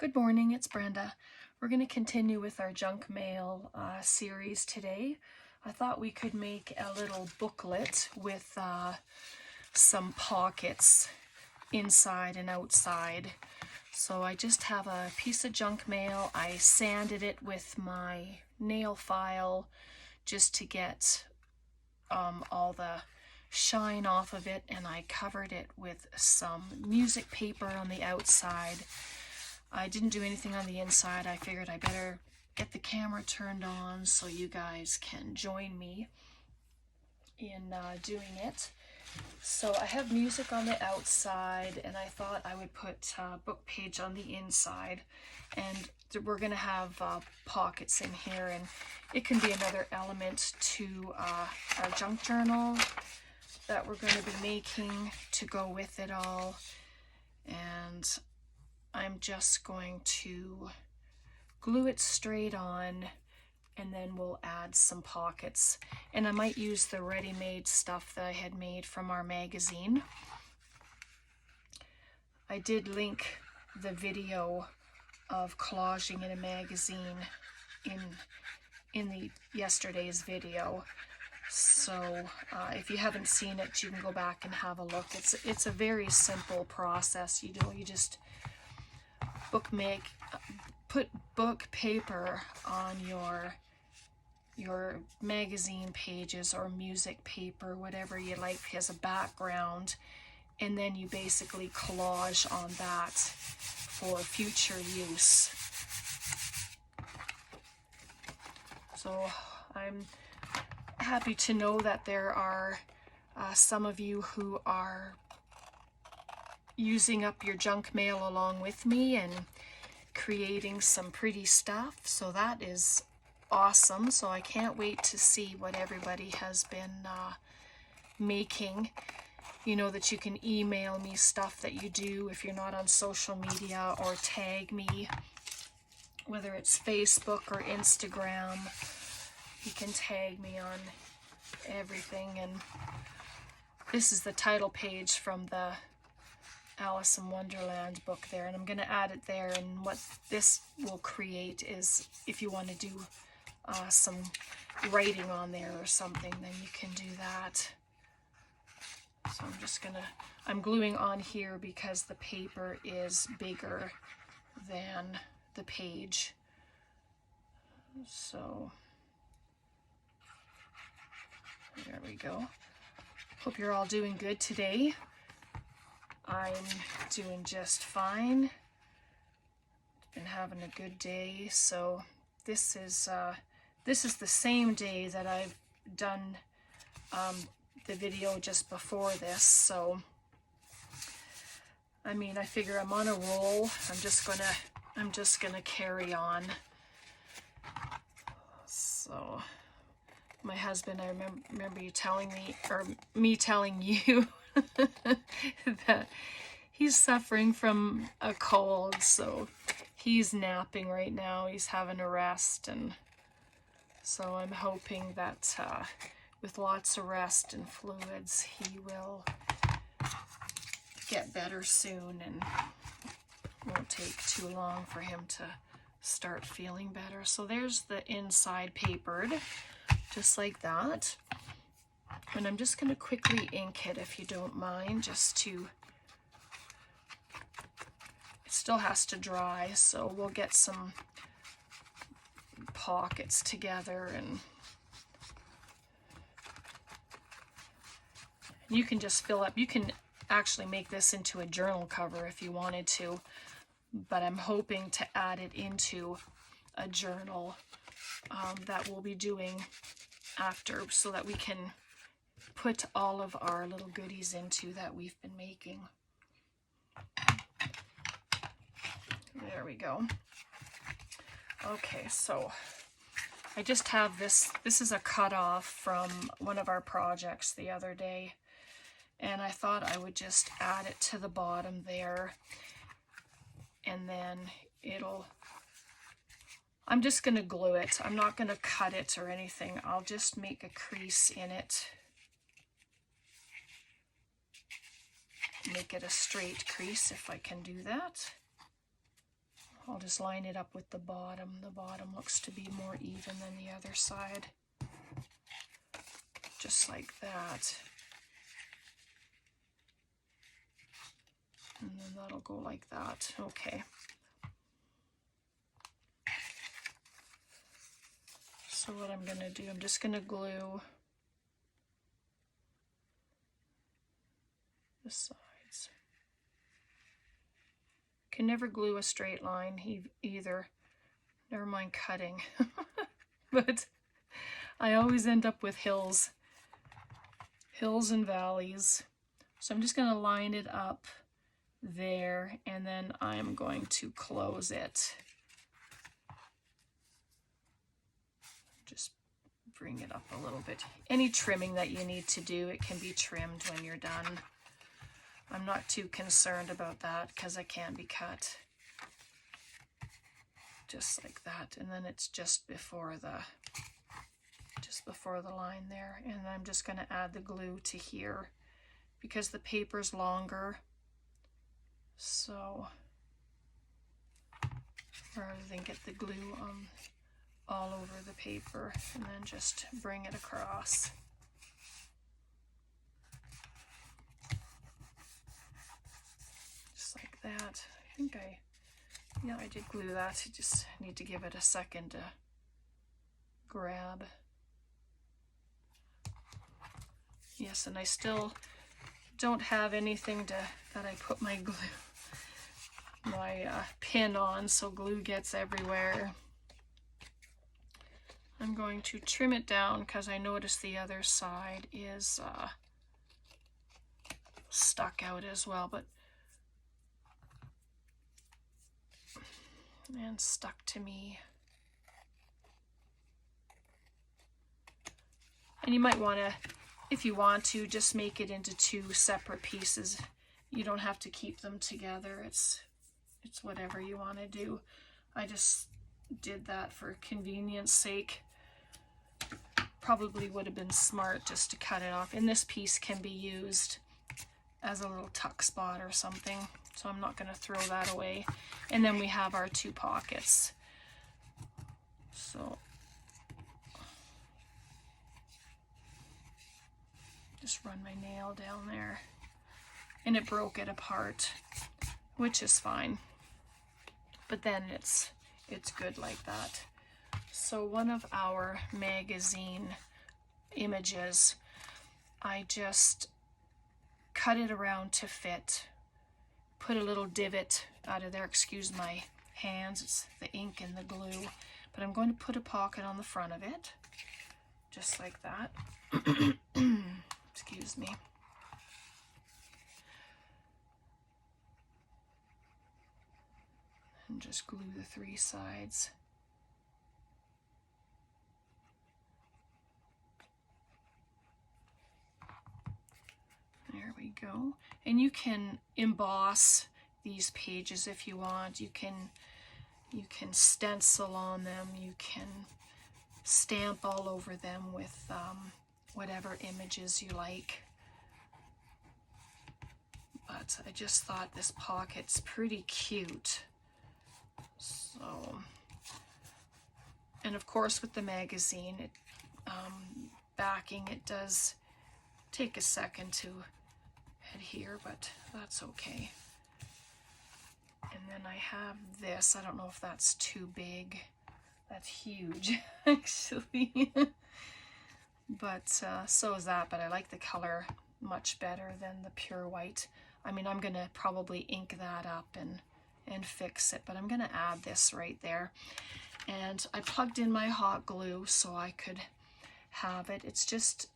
Good morning, it's Brenda. We're going to continue with our junk mail series today. I thought we could make a little booklet with some pockets inside and outside. So I just have a piece of junk mail. I sanded it with my nail file just to get all the shine off of it, and I covered it with some music paper on the outside. I didn't do anything on the inside. I figured I better get the camera turned on so you guys can join me in doing it. So I have music on the outside, and I thought I would put a book page on the inside, and we're going to have pockets in here, and it can be another element to our junk journal that we're going to be making to go with it all. And I'm just going to glue it straight on, and then we'll add some pockets. And I might use the ready-made stuff that I had made from our magazine. I did link the video of collaging in a magazine in the yesterday's video. So if you haven't seen it, you can go back and have a look. It's a very simple process. You just put book paper on your magazine pages or music paper, whatever you like as a background, and then you basically collage on that for future use. So I'm happy to know that there are some of you who are using up your junk mail along with me and creating some pretty stuff, so that is awesome. So I can't wait to see what everybody has been making. You know that you can email me stuff that you do if you're not on social media, or tag me, whether it's Facebook or Instagram. You can tag me on everything. And this is the title page from the Alice in Wonderland book there, and I'm going to add it there. And what this will create is, if you want to do some writing on there or something, then you can do that. So I'm gluing on here because the paper is bigger than the page. So there we go. Hope you're all doing good today. I'm doing just fine. Been having a good day. So this is the same day that I've done the video just before this. So I mean, I figure I'm on a roll. I'm just gonna carry on. So my husband, I remember you telling me, or me telling you, that he's suffering from a cold, so he's napping right now. He's having a rest, and so I'm hoping that with lots of rest and fluids, he will get better soon, and won't take too long for him to start feeling better. So there's the inside papered, just like that. And I'm just going to quickly ink it, if you don't mind, just to, it still has to dry, so we'll get some pockets together. And you can just fill up, you can actually make this into a journal cover if you wanted to, but I'm hoping to add it into a journal that we'll be doing after, so that we can put all of our little goodies into that we've been making. There we go. Okay, so I just have this is a cutoff from one of our projects the other day, and I thought I would just add it to the bottom there, and then I'm just going to glue it. I'm not going to cut it or anything. I'll just make a crease in it. Make it a straight crease if I can do that. I'll just line it up with the bottom. The bottom looks to be more even than the other side. Just like that. And then that'll go like that. Okay. So what I'm gonna do, I'm just gonna glue the sides. Can never glue a straight line either. Never mind cutting. But I always end up with hills and valleys. So I'm just gonna line it up there, and then I'm going to close it. Just bring it up a little bit. Any trimming that you need to do, it can be trimmed when you're done. I'm not too concerned about that because it can be cut. Just like that. And then it's just before the line there. And I'm just going to add the glue to here because the paper's longer. So rather than get the glue all over the paper, and then just bring it across. Just like that. I think I did glue that. I just need to give it a second to grab. Yes, and I still don't have anything that I put my glue, my pin on, so glue gets everywhere. I'm going to trim it down because I noticed the other side is stuck out as well, and stuck to me. And you might want to, if you want to, just make it into two separate pieces. You don't have to keep them together. It's whatever you want to do. I just did that for convenience sake. Probably would have been smart just to cut it off. And this piece can be used as a little tuck spot or something, so I'm not going to throw that away. And then we have our two pockets. So just run my nail down there, and it broke it apart, which is fine, but then it's good like that. So one of our magazine images, I just cut it around to fit, put a little divot out of there, excuse my hands, it's the ink and the glue, but I'm going to put a pocket on the front of it, just like that. Excuse me. And just glue the three sides. There we go. And you can emboss these pages if you want. You can stencil on them. You can stamp all over them with whatever images you like. But I just thought this pocket's pretty cute. So, and of course with the magazine, backing, it does take a second to adhere, but that's okay. And then I have this. I don't know if that's too big. That's huge, actually. But so is that, but I like the color much better than the pure white. I mean, I'm going to probably ink that up and fix it, but I'm going to add this right there. And I plugged in my hot glue so I could have it. It's just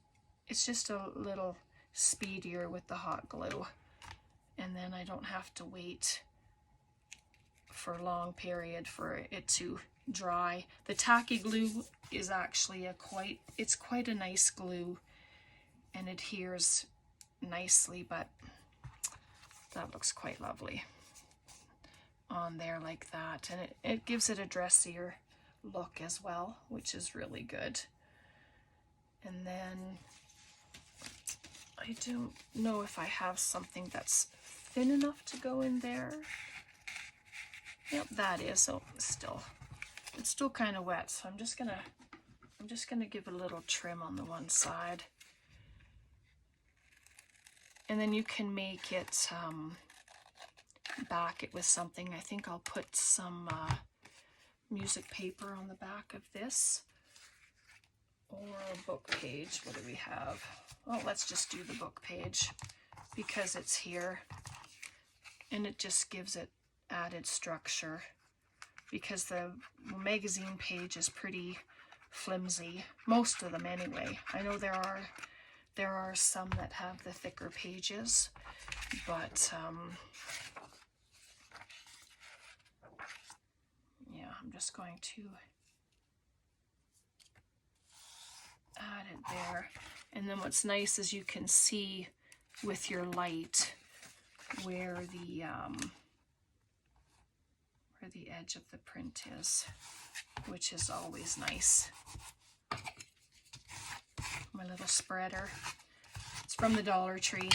a little speedier with the hot glue, and then I don't have to wait for a long period for it to dry. The tacky glue is actually it's quite a nice glue and adheres nicely, but that looks quite lovely on there like that, and it gives it a dressier look as well, which is really good. And then I don't know if I have something that's thin enough to go in there. Yep, that is. Oh, it's still kind of wet, so I'm just gonna give it a little trim on the one side. And then you can make it, back it with something. I think I'll put some music paper on the back of this, or a book page. What do we have? Oh, let's just do the book page because it's here, and it just gives it added structure, because the magazine page is pretty flimsy, most of them anyway. I know there are some that have the thicker pages, but yeah, I'm just going to add it there. And then what's nice is you can see with your light where the edge of the print is, which is always nice. My little spreader. It's from the Dollar Tree.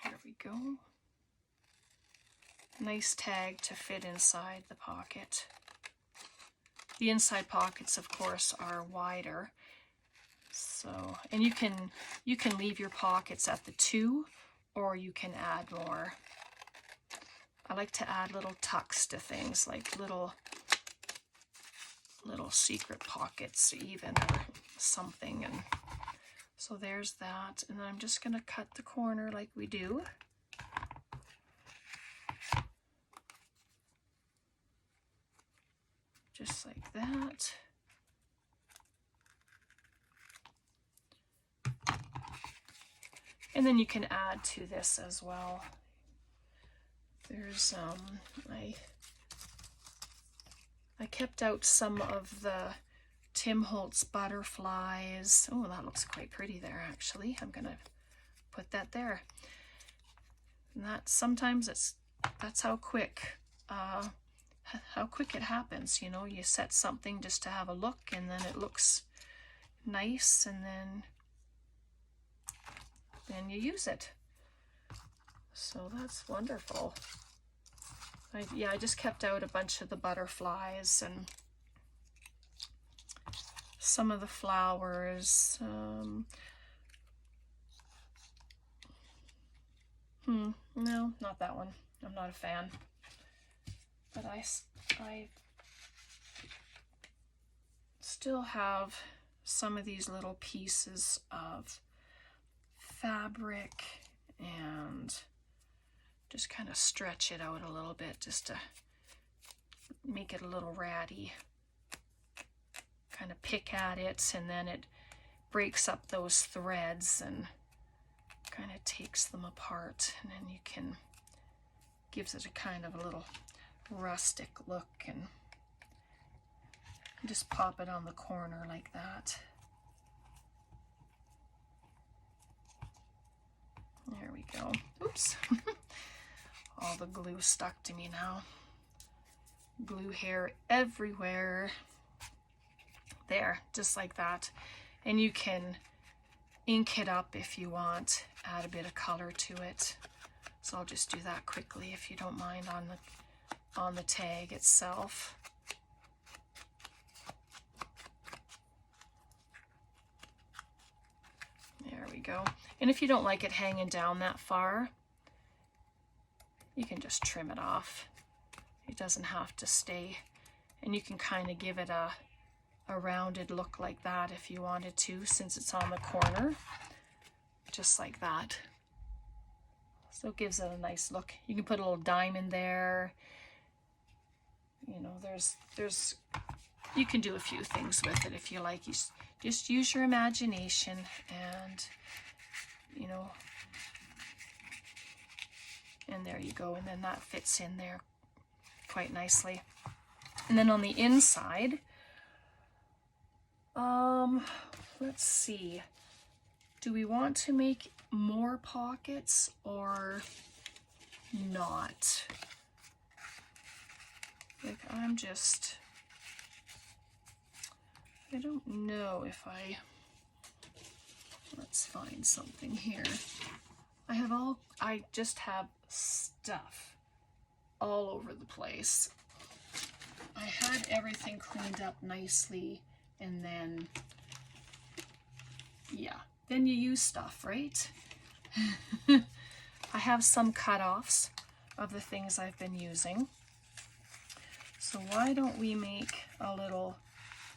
There we go. Nice tag to fit inside the pocket. The inside pockets, of course, are wider. So, and you can leave your pockets at the 2, or you can add more. I like to add little tucks to things, like little secret pockets even, or something. And so there's that. And then I'm just going to cut the corner like we do. Just like that. And then you can add to this as well. There's I kept out some of the Tim Holtz butterflies. Oh, that looks quite pretty there actually. I'm gonna put that there. And that sometimes that's how quick it happens. You know, you set something just to have a look, and then it looks nice, and then you use it. So that's wonderful. I just kept out a bunch of the butterflies and some of the flowers. No, not that one. I'm not a fan. But I still have some of these little pieces of fabric, and just kind of stretch it out a little bit just to make it a little ratty. Kind of pick at it, and then it breaks up those threads and kind of takes them apart, and then you can, gives it a kind of a little rustic look, and just pop it on the corner like that. There we go. Oops. All the glue stuck to me now. Glue hair everywhere. There, just like that. And you can ink it up if you want, add a bit of color to it. So I'll just do that quickly if you don't mind on the tag itself. There we go. And if you don't like it hanging down that far, you can just trim it off. It doesn't have to stay. And you can kind of give it a rounded look like that if you wanted to, since it's on the corner, just like that. So it gives it a nice look. You can put a little diamond there. You know, there's you can do a few things with it if you like. You just use your imagination, and you know, and there you go. And then that fits in there quite nicely. And then on the inside, let's see, do we want to make more pockets or not? Like, I don't know if I Let's find something here. I just have stuff all over the place. I had everything cleaned up nicely, and then, yeah, then you use stuff, right? I have some cut-offs of the things I've been using. So why don't we make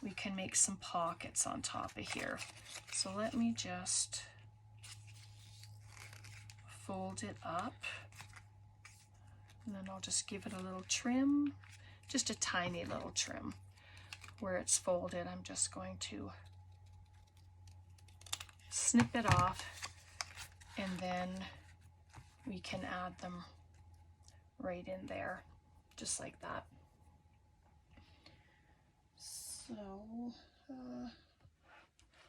we can make some pockets on top of here. So let me just fold it up, and then I'll just give it a little trim, just a tiny little trim. Where it's folded, I'm just going to snip it off, and then we can add them right in there, just like that. So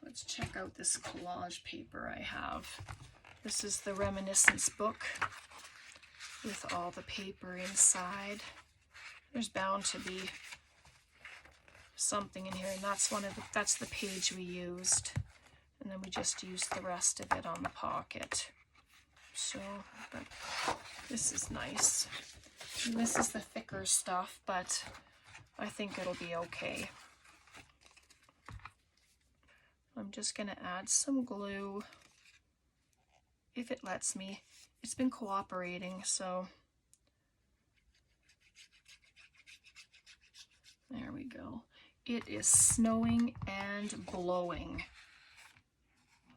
let's check out this collage paper I have. This is the Reminiscence book with all the paper inside. There's bound to be something in here, and that's the page we used, and then we just used the rest of it on the pocket. So, but this is nice. And this is the thicker stuff, but I think it'll be okay. I'm just going to add some glue, if it lets me. It's been cooperating, so there we go. It is snowing and blowing.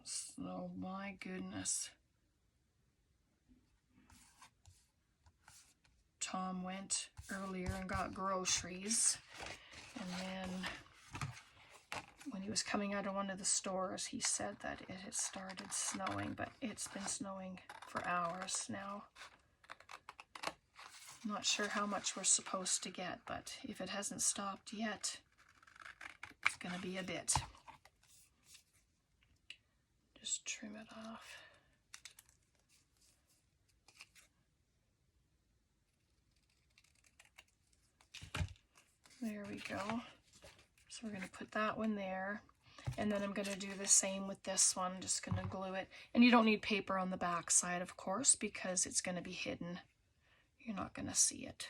So, my goodness. Tom went earlier and got groceries, and then when he was coming out of one of the stores, he said that it had started snowing, but it's been snowing for hours now. I'm not sure how much we're supposed to get, but if it hasn't stopped yet, it's going to be a bit. Just trim it off. There we go. So we're going to put that one there, and then I'm going to do the same with this one. Just going to glue it, and you don't need paper on the back side, of course, because it's going to be hidden. You're not going to see it.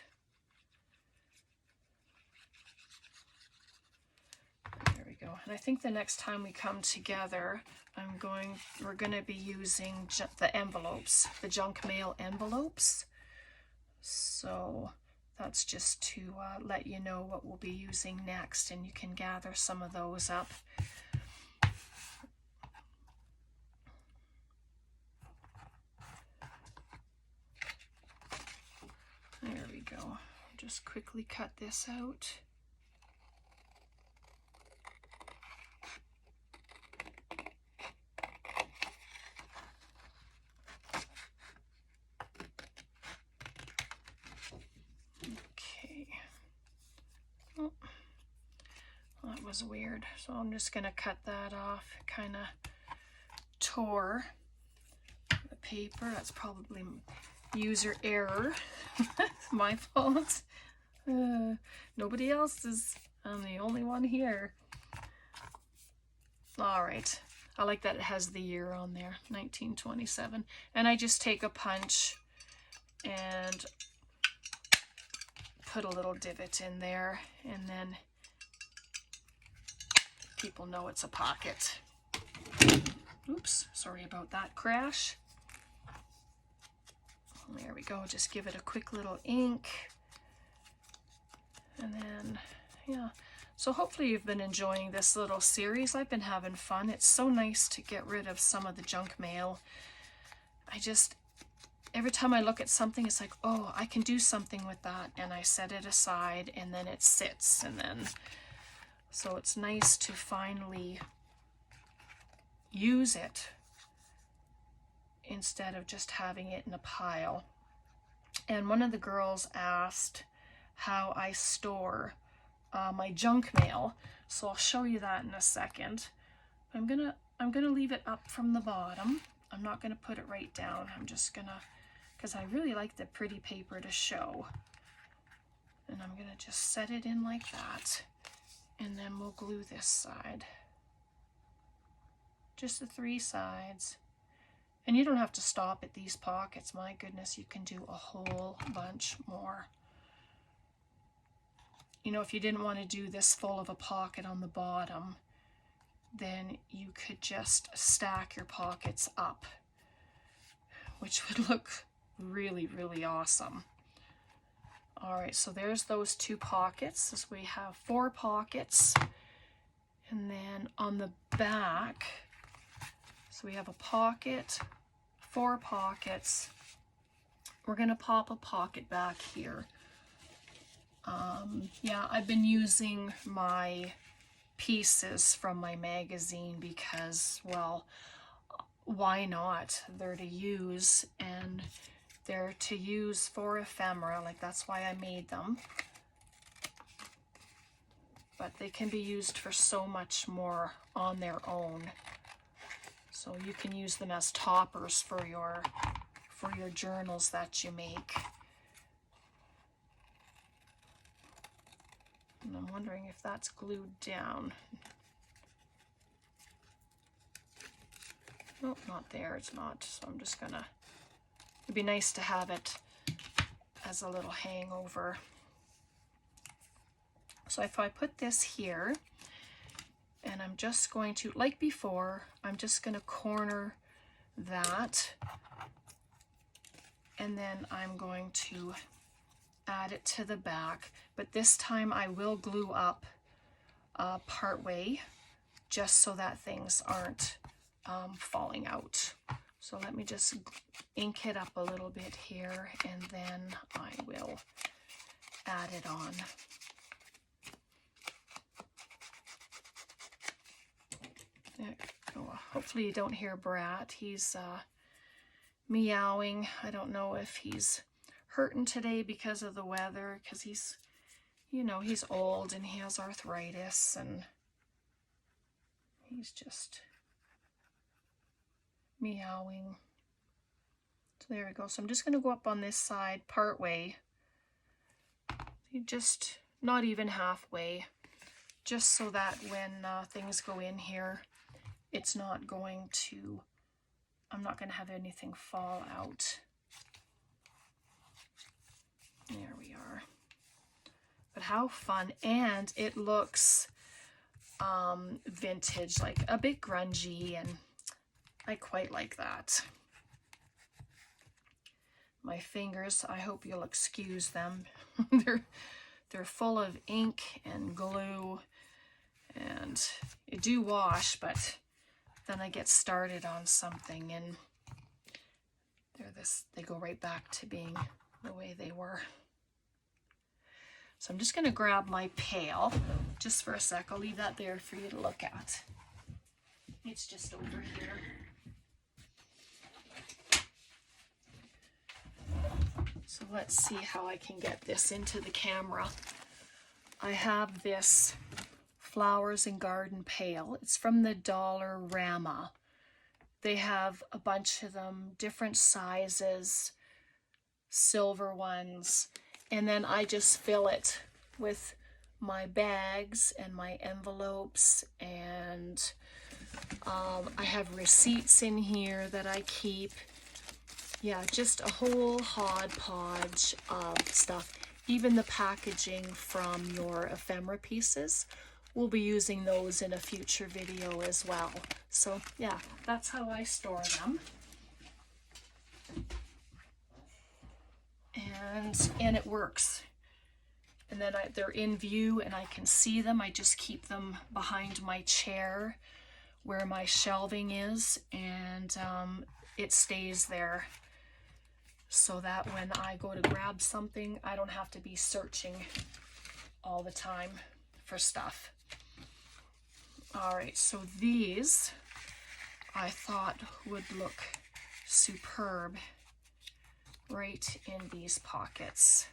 There we go. And I think the next time we come together, we're going to be using the envelopes, the junk mail envelopes. So that's just to let you know what we'll be using next, and you can gather some of those up. There we go. Just quickly cut this out. Was weird, so I'm just gonna cut that off. Kind of tore the paper. That's probably user error. My fault. Nobody else is. I'm the only one here. All right. I like that it has the year on there, 1927. And I just take a punch and put a little divot in there, and then people know it's a pocket. Oops, sorry about that crash. There we go, just give it a quick little ink. And then, yeah. So hopefully you've been enjoying this little series. I've been having fun. It's so nice to get rid of some of the junk mail. Every time I look at something, it's like, oh, I can do something with that. And I set it aside, and then it sits, and then so it's nice to finally use it instead of just having it in a pile. And one of the girls asked how I store my junk mail, so I'll show you that in a second. I'm gonna leave it up from the bottom. I'm not gonna put it right down. I'm just gonna, because I really like the pretty paper to show. And I'm gonna just set it in like that. And then we'll glue this side just the 3 sides. And you don't have to stop at these pockets. My goodness, you can do a whole bunch more. You know, if you didn't want to do this full of a pocket on the bottom, then you could just stack your pockets up, which would look really, really awesome. All right, so there's those 2 pockets. So we have 4 pockets. And then on the back, so we have a pocket, 4 pockets. We're gonna pop a pocket back here. Yeah, I've been using my pieces from my magazine because, well, why not? They're to use, and they're to use for ephemera, like that's why I made them. But they can be used for so much more on their own. So you can use them as toppers for your journals that you make. And I'm wondering if that's glued down. Nope, not there, it's not. So I'm just gonna, it'd be nice to have it as a little hangover. So if I put this here, and I'm just going to, like before, I'm just going to corner that, and then I'm going to add it to the back, but this time I will glue up part way, just so that things aren't falling out. So let me just ink it up a little bit here, and then I will add it on. Oh, hopefully you don't hear Brat. He's meowing. I don't know if he's hurting today because of the weather, because he's, you know, he's old and he has arthritis, and he's just meowing. So there we go. So I'm just going to go up on this side part way. Just not even halfway, just so that when things go in here, it's not going to, I'm not going to have anything fall out. There we are. But how fun. And it looks vintage, like a bit grungy, and I quite like that. My fingers, I hope you'll excuse them. They're full of ink and glue, and they do wash, but then I get started on something and they go right back to being the way they were. So I'm just going to grab my pail just for a sec. I'll leave that there for you to look at. It's just over here. So let's see how I can get this into the camera. I have this Flowers and Garden pail. It's from the Dollarama. They have a bunch of them, different sizes, silver ones, and then I just fill it with my bags and my envelopes, and I have receipts in here that I keep. Yeah, just a whole hodgepodge of stuff. Even the packaging from your ephemera pieces, we'll be using those in a future video as well. So yeah, that's how I store them. And it works. And then they're in view and I can see them. I just keep them behind my chair where my shelving is, and it stays there so that when I go to grab something, I don't have to be searching all the time for stuff. All right, so these I thought would look superb right in these pockets.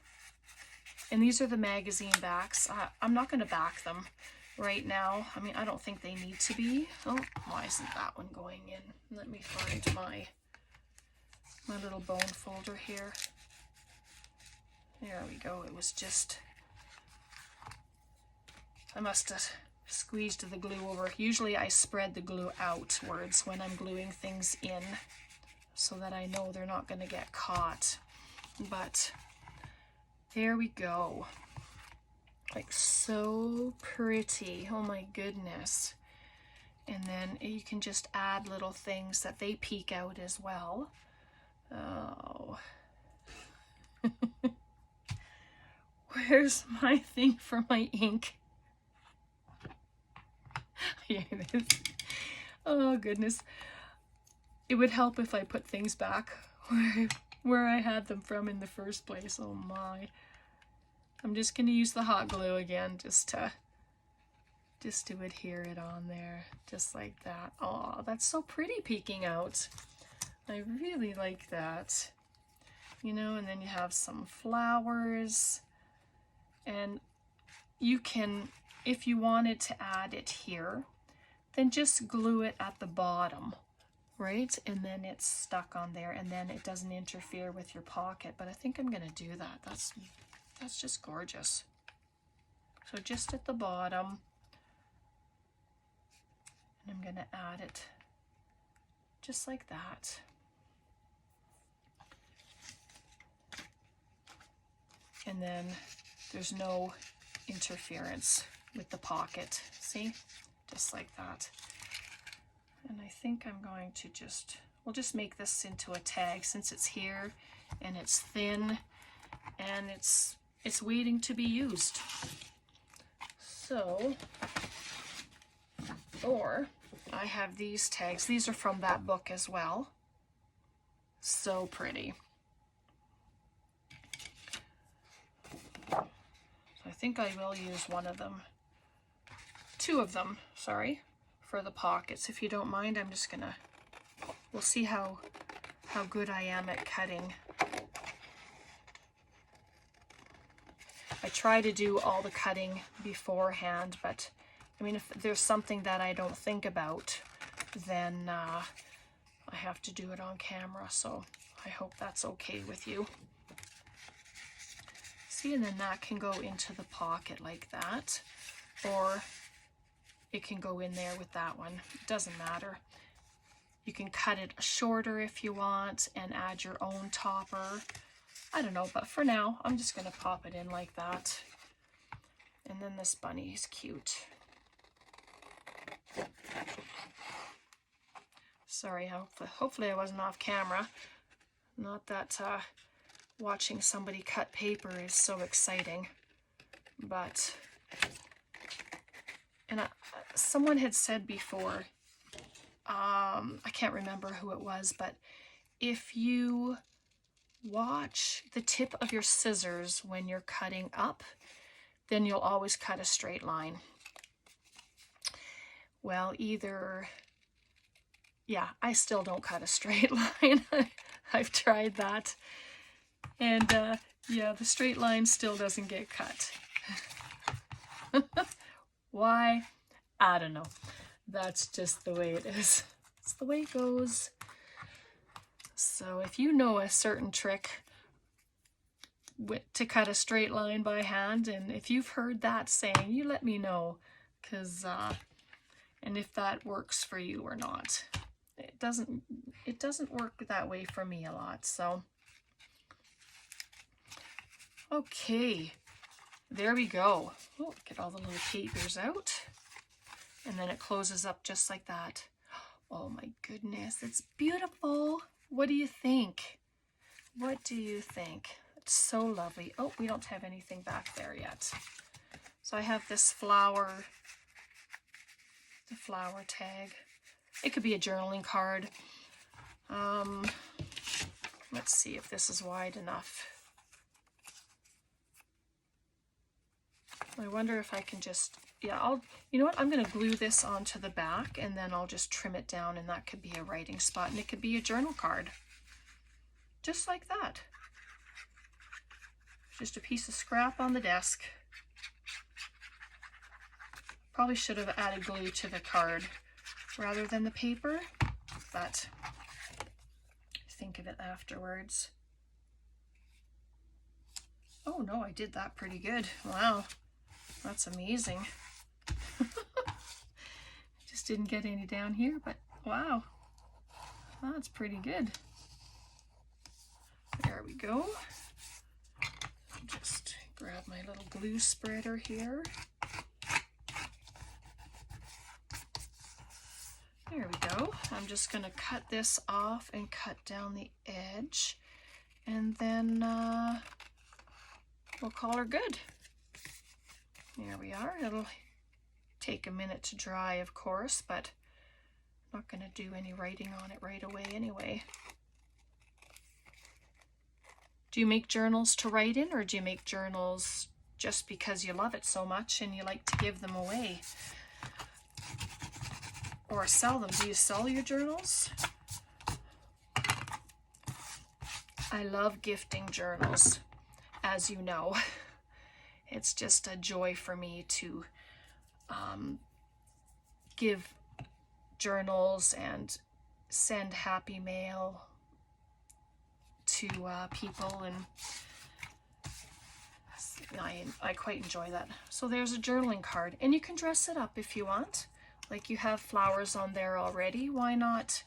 And these are the magazine backs. I'm not going to back them right now. I mean, I don't think they need to be. Oh, why isn't that one going in? Let me find my little bone folder here. There we go. It was just, I must have squeezed the glue over. Usually I spread the glue outwards when I'm gluing things in so that I know they're not going to get caught. But there we go. Like so pretty. Oh my goodness. And then you can just add little things that they peek out as well. Oh. Where's my thing for my ink? Here it is. Oh goodness. It would help if I put things back where I had them from in the first place. Oh my. I'm just going to use the hot glue again just to adhere it on there. Just like that. Oh, that's so pretty peeking out. I really like that. You know, and then you have some flowers. And you can, if you wanted to add it here, then just glue it at the bottom, right? And then it's stuck on there, and then it doesn't interfere with your pocket. But I think I'm going to do that. That's just gorgeous. So just at the bottom, and I'm going to add it just like that. And then there's no interference with the pocket. See? Just like that. And I think I'm going to we'll just make this into a tag since it's here and it's thin and it's waiting to be used. So, or I have these tags. These are from that book as well. So pretty. I think I will use one of them, two of them, sorry, for the pockets. If you don't mind, I'm just gonna, we'll see how good I am at cutting. I try to do all the cutting beforehand, but I mean, if there's something that I don't think about, then I have to do it on camera, so I hope that's okay with you. See, and then that can go into the pocket like that, or it can go in there with that one. It doesn't matter. You can cut it shorter if you want and add your own topper. I don't know, but for now, I'm just going to pop it in like that. And then this bunny is cute. Sorry, hopefully I wasn't off camera. Not that watching somebody cut paper is so exciting, but, and someone had said before, I can't remember who it was, but if you watch the tip of your scissors when you're cutting up, then you'll always cut a straight line. Well, either, yeah, I still don't cut a straight line. I've tried that. And yeah, the straight line still doesn't get cut. Why? I don't know. That's just the way it is. It's the way it goes. So if you know a certain trick to cut a straight line by hand, and if you've heard that saying, you let me know, because and if that works for you or not. It doesn't work that way for me a lot, so okay, there we go. Oh, get all the little papers out, and then it closes up just like that. Oh my goodness, it's beautiful. What do you think? What do you think? It's so lovely. Oh, we don't have anything back there yet. So I have this flower, the flower tag. It could be a journaling card. Let's see if this is wide enough. I wonder if I can just, yeah, you know what, I'm going to glue this onto the back and then I'll just trim it down, and that could be a writing spot, and it could be a journal card. Just like that. Just a piece of scrap on the desk. Probably should have added glue to the card rather than the paper, but think of it afterwards. Oh no, I did that pretty good. Wow, that's amazing. Just didn't get any down here, but wow, that's pretty good. There we go. Just grab my little glue spreader here. There we go. I'm just going to cut this off and cut down the edge, and then we'll call her good. There we are. It'll take a minute to dry, of course, but I'm not going to do any writing on it right away anyway. Do you make journals to write in, or do you make journals just because you love it so much and you like to give them away? Or sell them? Do you sell your journals? I love gifting journals, as you know. It's just a joy for me to give journals and send happy mail to people, and I quite enjoy that. So there's a journaling card, and you can dress it up if you want. Like you have flowers on there already, why not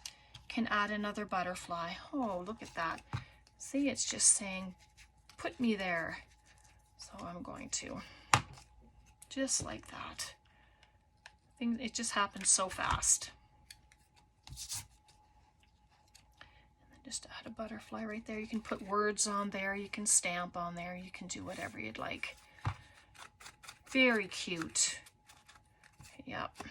can add another butterfly? Oh, look at that. See, it's just saying, put me there. So I'm going to, just like that. It just happens so fast. Just add a butterfly right there. You can put words on there, you can stamp on there, you can do whatever you'd like. Very cute. Yep.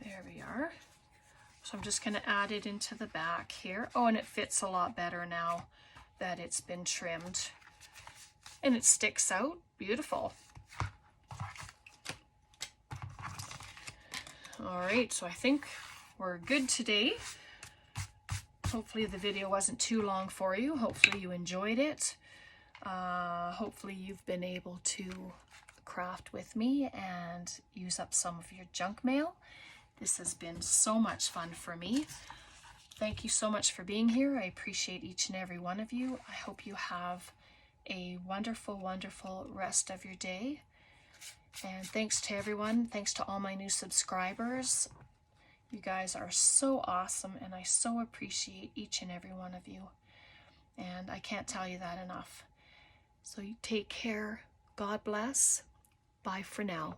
There we are. So I'm just going to add it into the back here. Oh, and it fits a lot better now that it's been trimmed. And it sticks out. Beautiful. All right, so I think we're good today. Hopefully the video wasn't too long for you. Hopefully you enjoyed it. Hopefully you've been able to craft with me and use up some of your junk mail. This has been so much fun for me. Thank you so much for being here. I appreciate each and every one of you. I hope you have a wonderful, wonderful rest of your day. And thanks to everyone. Thanks to all my new subscribers. You guys are so awesome, and I so appreciate each and every one of you. And I can't tell you that enough. So you take care. God bless. Bye for now.